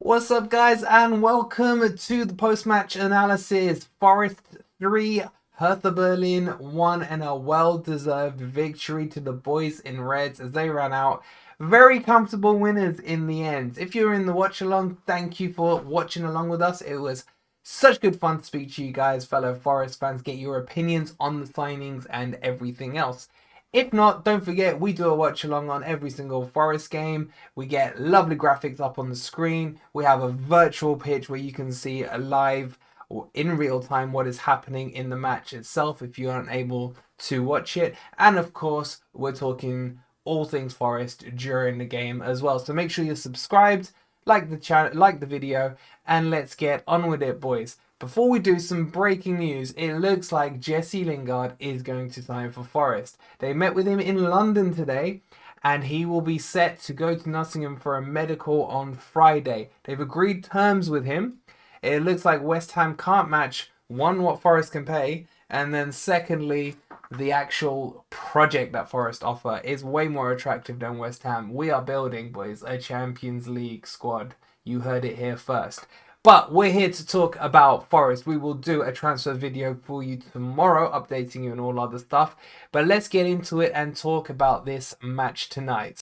What's up, guys, and welcome to the post-match analysis. Forest 3, Hertha Berlin 1, and a well-deserved victory to the boys in reds as they ran out. Very comfortable winners in the end. If you're in the watch-along, thank you for watching along with us. It was such good fun to speak to you guys, fellow Forest fans, get your opinions on the signings and everything else. If not, don't forget, we do a watch along on every single Forest game. We get lovely graphics up on the screen. We have a virtual pitch where you can see a live or in real time what is happening in the match itself if you aren't able to watch it. And of course, we're talking all things Forest during the game as well. So make sure you're subscribed, like the channel, like the video, and let's get on with it, boys. Before we do some breaking news, it looks like Jesse Lingard is going to sign for Forest. They met with him in London today, and he will be set to go to Nottingham for a medical on Friday. They've agreed terms with him. It looks like West Ham can't match, one, what Forest can pay, and then secondly, the actual project that Forest offer is way more attractive than West Ham. We are building, boys, a Champions League squad. You heard it here first. But we're here to talk about Forest. We will do a transfer video for you tomorrow, updating you on all other stuff. But let's get into it and talk about this match tonight.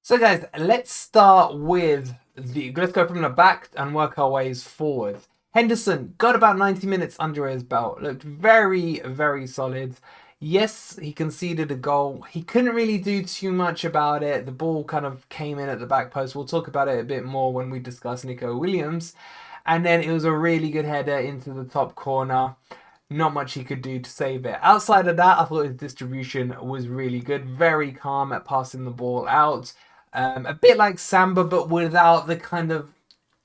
So guys, let's go from the back and work our ways forward. Henderson got about 90 minutes under his belt. Looked very, very solid. Yes, he conceded a goal. He couldn't really do too much about it. The ball kind of came in at the back post. We'll talk about it a bit more when we discuss Nico Williams. And then it was a really good header into the top corner. Not much he could do to save it. Outside of that, I thought his distribution was really good. Very calm at passing the ball out. A bit like Samba, but without the kind of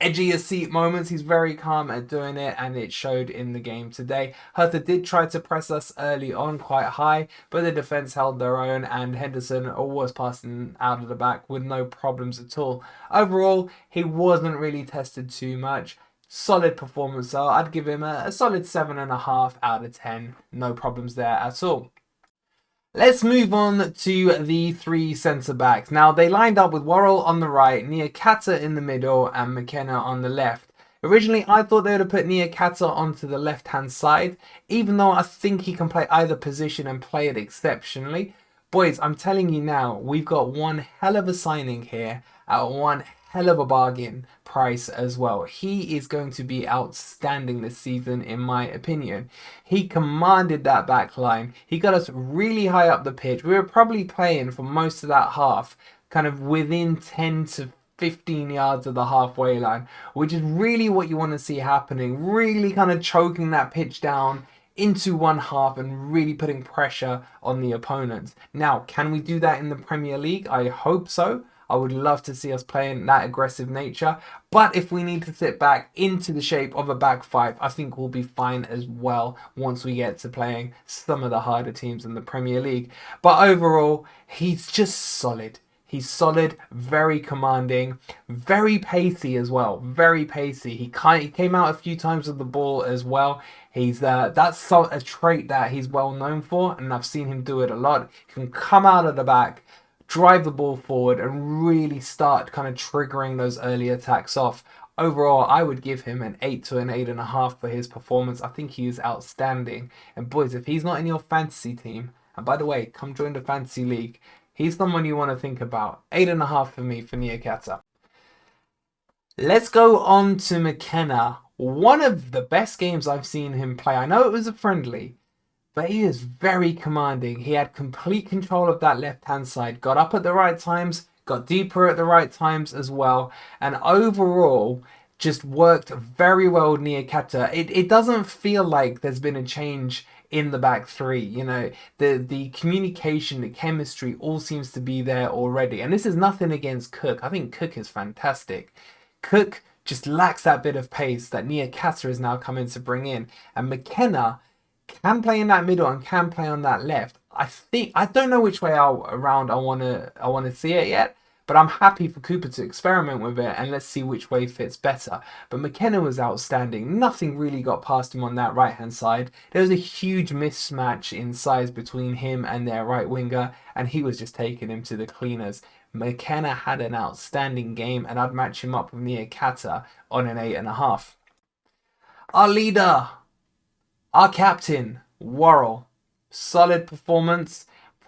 edgy as seat moments. He's very calm at doing it, and it showed in the game today. Hertha did try to press us early on quite high, but the defense held their own, and Henderson was passing out of the back with no problems at all. Overall, he wasn't really tested too much. Solid performance, so I'd give him a solid 7.5 out of 10. No problems there at all. Let's move on to the three centre-backs. Now, they lined up with Worrell on the right, Niakhatta in the middle, and McKenna on the left. Originally, I thought they would have put Niakhatta onto the left-hand side, even though I think he can play either position and play it exceptionally. Boys, I'm telling you now, we've got one hell of a signing here at one hell of a bargain price as well. He is going to be outstanding this season, in my opinion. He commanded that back line. He got us really high up the pitch. We were probably playing for most of that half kind of within 10 to 15 yards of the halfway line, which is really what you want to see happening. Really kind of choking that pitch down into one half and really putting pressure on the opponents. Now, can we do that in the Premier League? I hope so. I would love to see us playing that aggressive nature. But if we need to sit back into the shape of a back five, I think we'll be fine as well once we get to playing some of the harder teams in the Premier League. But overall, he's just solid. He's solid, very commanding, very pacey as well. Very pacey. He came out a few times with the ball as well. That's a trait that he's well known for, and I've seen him do it a lot. He can come out of the back, drive the ball forward, and really start kind of triggering those early attacks off. Overall, I would give him an 8 to an 8.5 for his performance. I think he is outstanding. And boys, if he's not in your fantasy team, and by the way, come join the fantasy league, he's someone you want to think about. 8.5 for me for Niakhatta. Let's go on to McKenna. One of the best games I've seen him play. I know it was a friendly, but he is very commanding. He had complete control of that left-hand side. Got up at the right times, got deeper at the right times as well. And overall, just worked very well with Niakhatta. It doesn't feel like there's been a change in the back three. You know, the communication, the chemistry all seems to be there already. And this is nothing against Cook. I think Cook is fantastic. Cook just lacks that bit of pace that Niakhatta is now coming to bring in. And McKenna can play in that middle and can play on that left. I don't know which way around I wanna see it yet, but I'm happy for Cooper to experiment with it and let's see which way fits better. But McKenna was outstanding. Nothing really got past him on that right hand side. There was a huge mismatch in size between him and their right winger, and he was just taking him to the cleaners. McKenna had an outstanding game, and I'd match him up with Niakata on an 8.5. Our leader, our captain, Worrell, solid performance.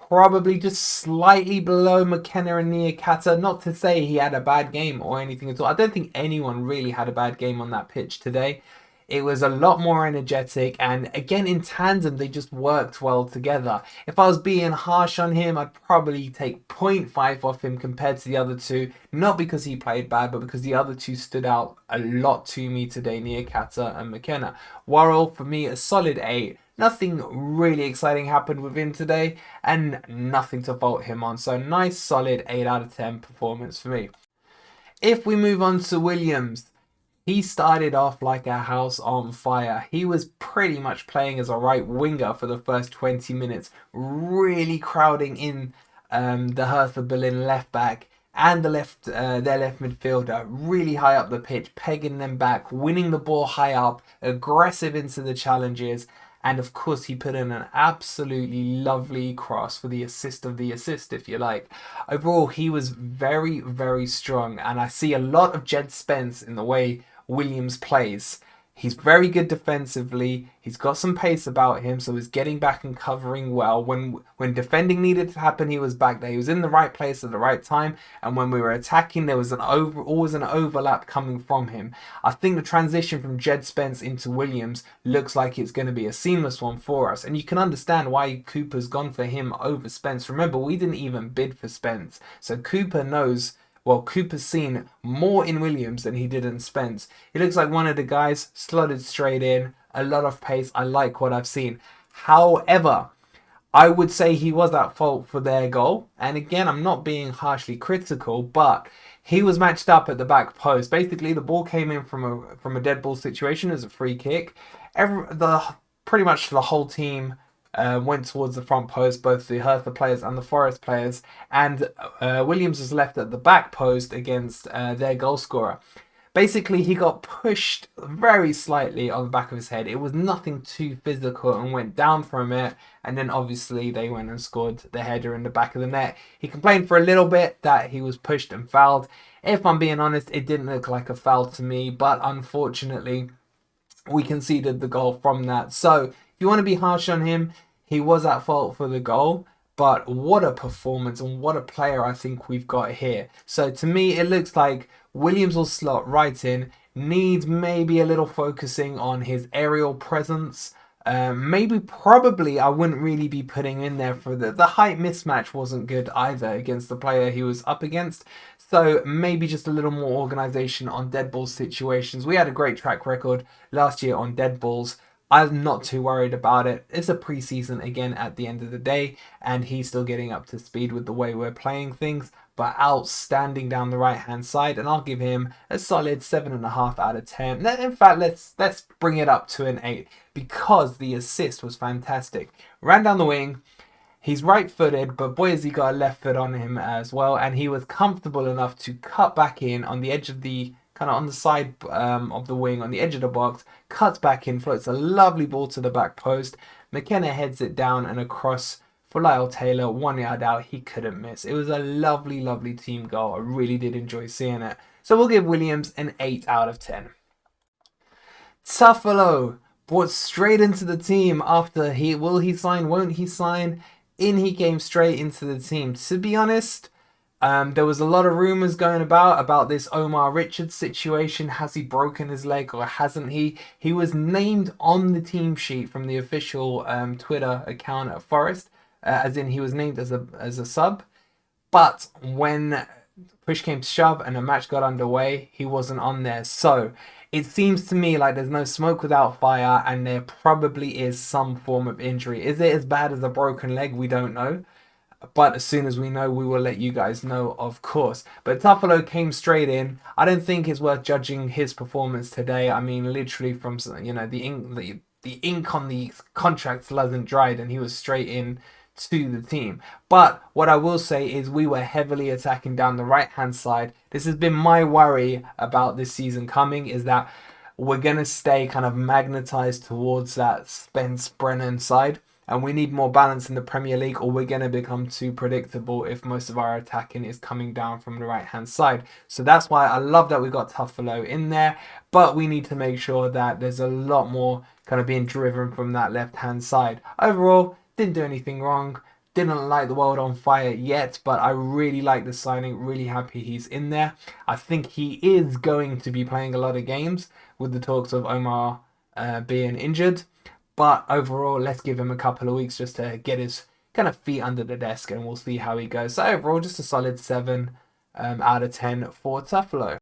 Probably just slightly below McKenna and Niakata. Not to say he had a bad game or anything at all. I don't think anyone really had a bad game on that pitch today. It was a lot more energetic, and again in tandem they just worked well together. If I was being harsh on him, I'd probably take 0.5 off him compared to the other two. Not because he played bad, but because the other two stood out a lot to me today, Niakata and McKenna. Worrell, for me, a solid 8. Nothing really exciting happened with him today, and nothing to fault him on. So nice, solid 8 out of 10 performance for me. If we move on to Williams, he started off like a house on fire. He was pretty much playing as a right winger for the first 20 minutes, really crowding in the Hertha Berlin left back and their left midfielder, really high up the pitch, pegging them back, winning the ball high up, aggressive into the challenges. And of course, he put in an absolutely lovely cross for the assist of the assist, if you like. Overall, he was very, very strong. And I see a lot of Jed Spence in the way Williams plays. He's very good defensively. He's got some pace about him, so he's getting back and covering well. When defending needed to happen, he was back there. He was in the right place at the right time, and when we were attacking, there was always an overlap coming from him. I think the transition from Jed Spence into Williams looks like it's going to be a seamless one for us, and you can understand why Cooper's gone for him over Spence. Remember, we didn't even bid for Spence, so Cooper knows. Well, Cooper's seen more in Williams than he did in Spence. He looks like one of the guys, slotted straight in, a lot of pace. I like what I've seen. However, I would say he was at fault for their goal. And again, I'm not being harshly critical, but he was matched up at the back post. Basically, the ball came in from a dead ball situation as a free kick. Pretty much the whole team went towards the front post, both the Hertha players and the Forest players, and Williams was left at the back post against their goal scorer. Basically, he got pushed very slightly on the back of his head. It was nothing too physical and went down from it, and then obviously they went and scored the header in the back of the net. He complained for a little bit that he was pushed and fouled. If I'm being honest, it didn't look like a foul to me, but unfortunately, we conceded the goal from that. So, if you want to be harsh on him, he was at fault for the goal, but what a performance and what a player I think we've got here. So to me, it looks like Williams will slot right in, needs maybe a little focusing on his aerial presence. Probably I wouldn't really be putting in there for the height mismatch wasn't good either against the player he was up against. So maybe just a little more organisation on dead ball situations. We had a great track record last year on dead balls. I'm not too worried about it. It's a pre-season again at the end of the day, and he's still getting up to speed with the way we're playing things, but outstanding down the right-hand side, and I'll give him a solid 7.5 out of 10. In fact, let's bring it up to an 8, because the assist was fantastic. Ran down the wing. He's right-footed, but boy has he got a left foot on him as well, and he was comfortable enough to cut back in on the edge of the kind of on the side of the wing, on the edge of the box, cuts back in, floats a lovely ball to the back post. McKenna heads it down and across for Lyle Taylor, 1 yard out. He couldn't miss. It was a lovely, lovely team goal. I really did enjoy seeing it. So we'll give Williams an 8 out of 10. Tuffalo brought straight into the team after will he sign, won't he sign? In he came straight into the team. To be honest, there was a lot of rumours going about this Omar Richards situation. Has he broken his leg or hasn't he? He was named on the team sheet from the official Twitter account at Forest, as in he was named as a sub. But when push came to shove and the match got underway, he wasn't on there. So it seems to me like there's no smoke without fire, and there probably is some form of injury. Is it as bad as a broken leg? We don't know. But as soon as we know, we will let you guys know, of course. But Tuffalo came straight in. I don't think it's worth judging his performance today. I mean, literally from, the ink on the contract hasn't dried, and he was straight in to the team. But what I will say is we were heavily attacking down the right-hand side. This has been my worry about this season coming, is that we're going to stay kind of magnetized towards that Spence Brennan side. and we need more balance in the Premier League, or we're going to become too predictable if most of our attacking is coming down from the right hand side. So that's why I love that we got Tuffalo in there, but we need to make sure that there's a lot more kind of being driven from that left hand side. Overall, didn't do anything wrong. Didn't light the world on fire yet, but I really like the signing. Really happy he's in there. I think he is going to be playing a lot of games with the talks of Omar being injured. But overall, let's give him a couple of weeks just to get his kind of feet under the desk, and we'll see how he goes. So overall, just a solid 7 out of 10 for Tuffalo.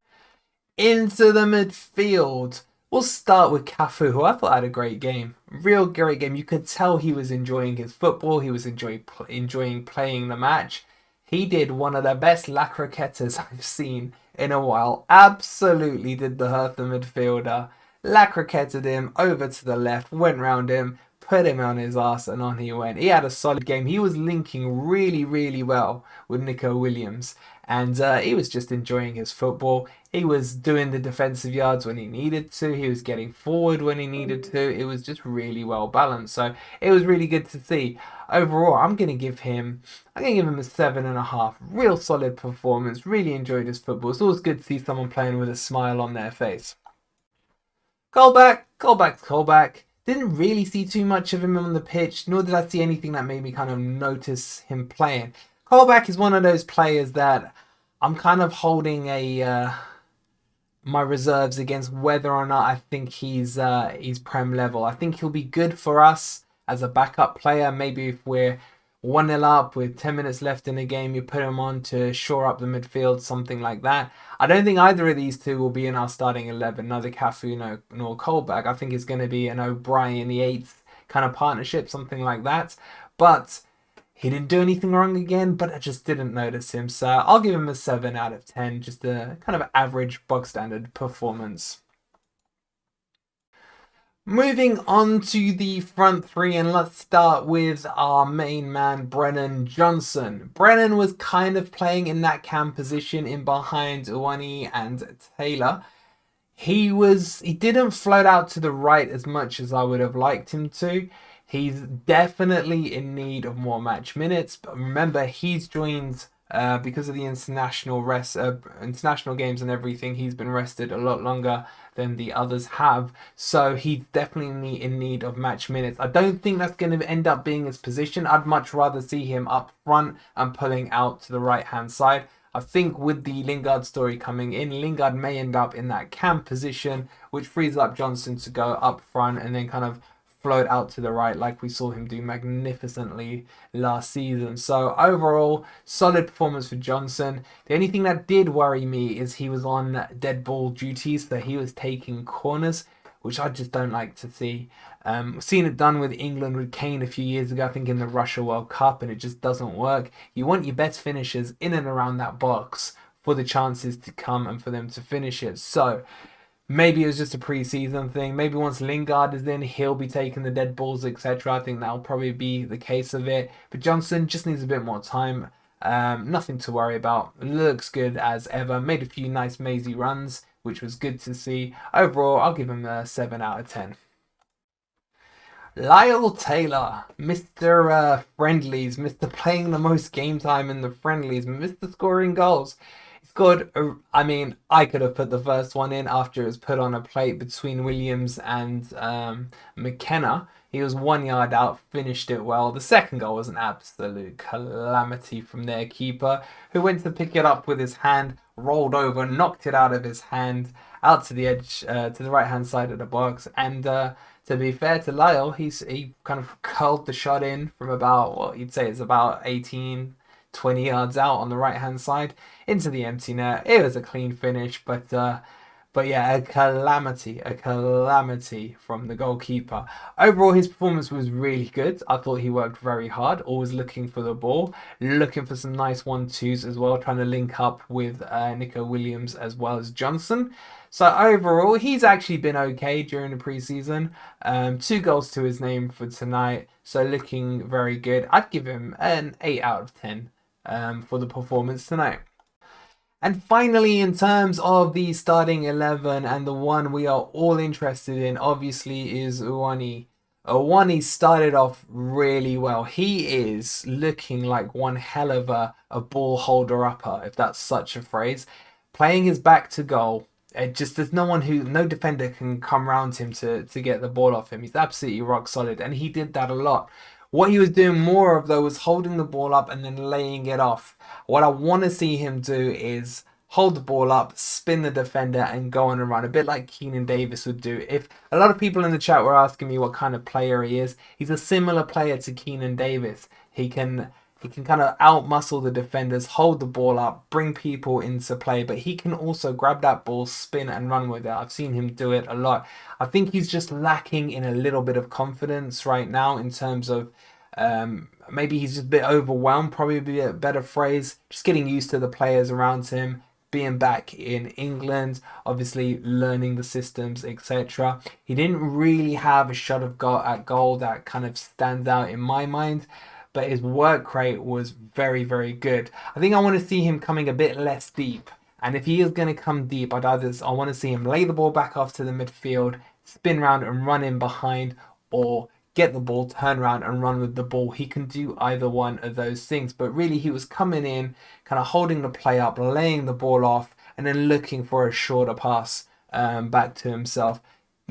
Into the midfield. We'll start with Cafu, who I thought had a great game. Real great game. You could tell he was enjoying his football. He was enjoying playing the match. He did one of the best La Croquetas I've seen in a while. Absolutely did the Hertha midfielder. La Croqueted him over to the left, went round him, put him on his ass, and on he went. He had a solid game. He was linking really, really well with Nico Williams, and he was just enjoying his football. He was doing the defensive yards when he needed to. He was getting forward when he needed to. It was just really well balanced. So it was really good to see. Overall, I'm gonna give him a 7.5. Real solid performance. Really enjoyed his football. It's always good to see someone playing with a smile on their face. Callback. Didn't really see too much of him on the pitch, nor did I see anything that made me kind of notice him playing. Callback is one of those players that I'm kind of holding my reserves against whether or not I think he's Prem level. I think he'll be good for us as a backup player. Maybe if we're 1-0 up with 10 minutes left in the game, you put him on to shore up the midfield, something like that. I don't think either of these two will be in our starting 11, neither Cafu nor Colback. I think it's going to be an O'Brien, the 8th kind of partnership, something like that. But he didn't do anything wrong again, but I just didn't notice him. So I'll give him a 7 out of 10, just a kind of average, bog standard performance. Moving on to the front three, and let's start with our main man, Brennan Johnson. Brennan was kind of playing in that cam position in behind Uwani and Taylor. He didn't float out to the right as much as I would have liked him to. He's definitely in need of more match minutes, but remember, he's joined because of the international games and everything. He's been rested a lot longer than the others have, so he's definitely in need of match minutes. I don't think that's going to end up being his position. I'd much rather see him up front and pulling out to the right hand side. I think with the Lingard story coming in, Lingard may end up in that cam position, which frees up Johnson to go up front and then kind of float out to the right like we saw him do magnificently last season. So overall, solid performance for Johnson. The only thing that did worry me is he was on dead ball duties, so he was taking corners, which I just don't like to see. Seen it done with England with Kane a few years ago, I think in the Russia World Cup, and it just doesn't work. You want your best finishers in and around that box for the chances to come and for them to finish it. So maybe it was just a pre-season thing. Maybe once Lingard is in, he'll be taking the dead balls, etc. I think that'll probably be the case of it. But Johnson just needs a bit more time. Nothing to worry about. Looks good as ever. Made a few nice mazy runs, which was good to see. Overall, I'll give him a 7 out of 10. Lyle Taylor, Mr. Friendlies, Mr. playing the most game time in the friendlies, Mr. scoring goals. Scored, I could have put the first one in after it was put on a plate between Williams and McKenna. He was 1 yard out, finished it well. The second goal was an absolute calamity from their keeper, who went to pick it up with his hand, rolled over, knocked it out of his hand, out to the edge, to the right-hand side of the box. And to be fair to Lyle, he kind of curled the shot in from about, what you'd say is about 18, 20 yards out on the right hand side into the empty net. It was a clean finish, but yeah, a calamity from the goalkeeper. Overall, his performance was really good. I thought he worked very hard, always looking for the ball, looking for some nice 1-2s as well, trying to link up with Nico Williams as well as Johnson. So overall, he's actually been okay during the preseason. 2 goals to his name for tonight, so looking very good. I'd give him an 8 out of 10 for the performance tonight. And finally, in terms of the starting 11, and the one we are all interested in, obviously, is Uwani One, he started off really well. He is looking like one hell of a ball holder upper, if that's such a phrase. Playing his back to goal. It just there's no defender can come around him to get the ball off him. He's absolutely rock solid, and he did that a lot. What he was doing more of though was holding the ball up and then laying it off. What I want to see him do is hold the ball up, spin the defender, and go on and run. A bit like Keenan Davis would do. If a lot of people in the chat were asking me what kind of player he is, he's a similar player to Keenan Davis. He can kind of outmuscle the defenders, hold the ball up, bring people into play, but he can also grab that ball, spin and run with it. I've seen him do it a lot. I think he's just lacking in a little bit of confidence right now in terms of maybe he's just a bit overwhelmed, probably be a better phrase, just getting used to the players around him, being back in England, obviously learning the systems, etc. He didn't really have a shot of goal that kind of stands out in my mind, but his work rate was very, very good. I think I want to see him coming a bit less deep. And if he is going to come deep, I want to see him lay the ball back off to the midfield, spin round and run in behind, or get the ball, turn around and run with the ball. He can do either one of those things. But really, he was coming in, kind of holding the play up, laying the ball off, and then looking for a shorter pass back to himself.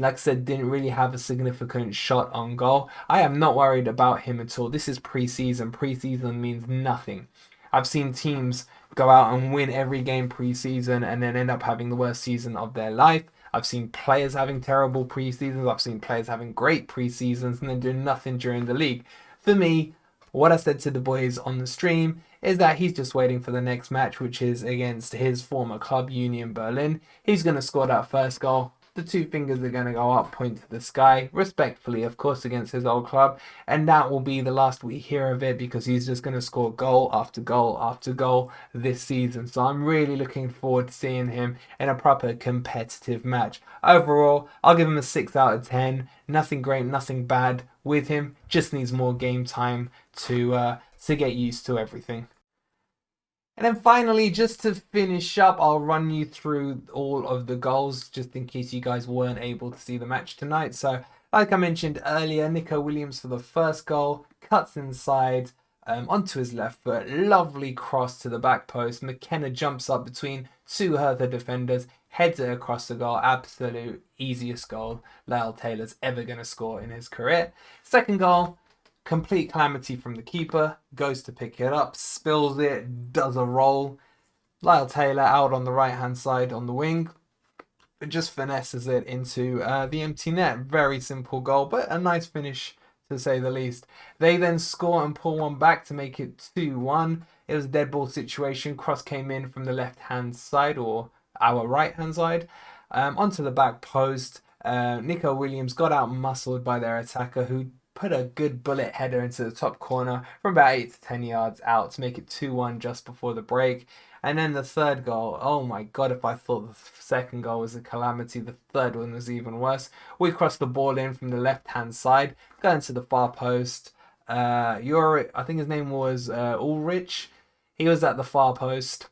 Like I said, didn't really have a significant shot on goal. I am not worried about him at all. This is pre-season. Pre-season means nothing. I've seen teams go out and win every game pre-season and then end up having the worst season of their life. I've seen players having terrible pre-seasons. I've seen players having great pre-seasons and then doing nothing during the league. For me, what I said to the boys on the stream is that he's just waiting for the next match, which is against his former club, Union Berlin. He's going to score that first goal. The two fingers are going to go up, point to the sky, respectfully, of course, against his old club. And that will be the last we hear of it because he's just going to score goal after goal after goal this season. So I'm really looking forward to seeing him in a proper competitive match. Overall, I'll give him a 6 out of 10. Nothing great, nothing bad with him. Just needs more game time to get used to everything. And then finally, just to finish up, I'll run you through all of the goals, just in case you guys weren't able to see the match tonight. So, like I mentioned earlier, Nico Williams for the first goal, cuts inside onto his left foot, lovely cross to the back post. McKenna jumps up between two Hertha defenders, heads it across the goal, absolute easiest goal Lyle Taylor's ever going to score in his career. Second goal, complete calamity from the keeper, goes to pick it up, spills it, does a roll. Lyle Taylor out on the right hand side on the wing, but just finesses it into the empty net. Very simple goal, but a nice finish to say the least. They then score and pull one back to make it 2-1. It was a dead ball situation. Cross came in from the left hand side, or our right hand side, onto the back post. Nico Williams got out muscled by their attacker, who put a good bullet header into the top corner from about 8 to 10 yards out to make it 2-1 just before the break. And then the third goal, oh my god, if I thought the second goal was a calamity, the third one was even worse. We crossed the ball in from the left hand side, going to the far post. I think his name was Ulrich. He was at the far post.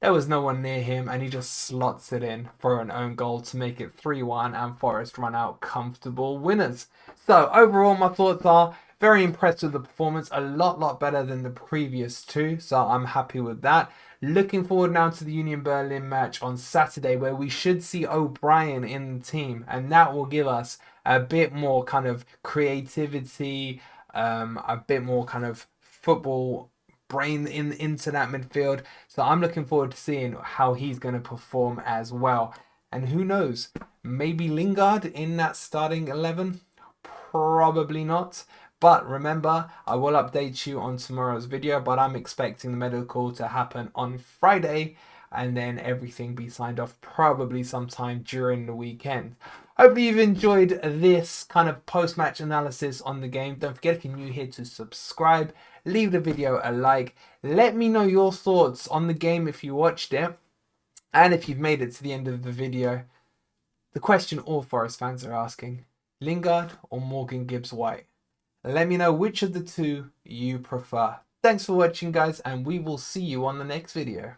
There was no one near him, and he just slots it in for an own goal to make it 3-1, and Forest run out comfortable winners. So overall, my thoughts are very impressed with the performance, a lot better than the previous two, so I'm happy with that. Looking forward now to the Union Berlin match on Saturday, where we should see O'Brien in the team, and that will give us a bit more kind of creativity, a bit more kind of football brain into that midfield. So I'm looking forward to seeing how he's going to perform as well. And who knows, maybe Lingard in that starting 11? Probably not. But remember, I will update you on tomorrow's video, but I'm expecting the medical to happen on Friday and then everything be signed off probably sometime during the weekend. Hopefully you've enjoyed this kind of post-match analysis on the game. Don't forget, if you're new here, to subscribe, leave the video a like, let me know your thoughts on the game if you watched it, and if you've made it to the end of the video, the question all Forest fans are asking: Lingard or Morgan Gibbs-White? Let me know which of the two you prefer. Thanks for watching, guys, and we will see you on the next video.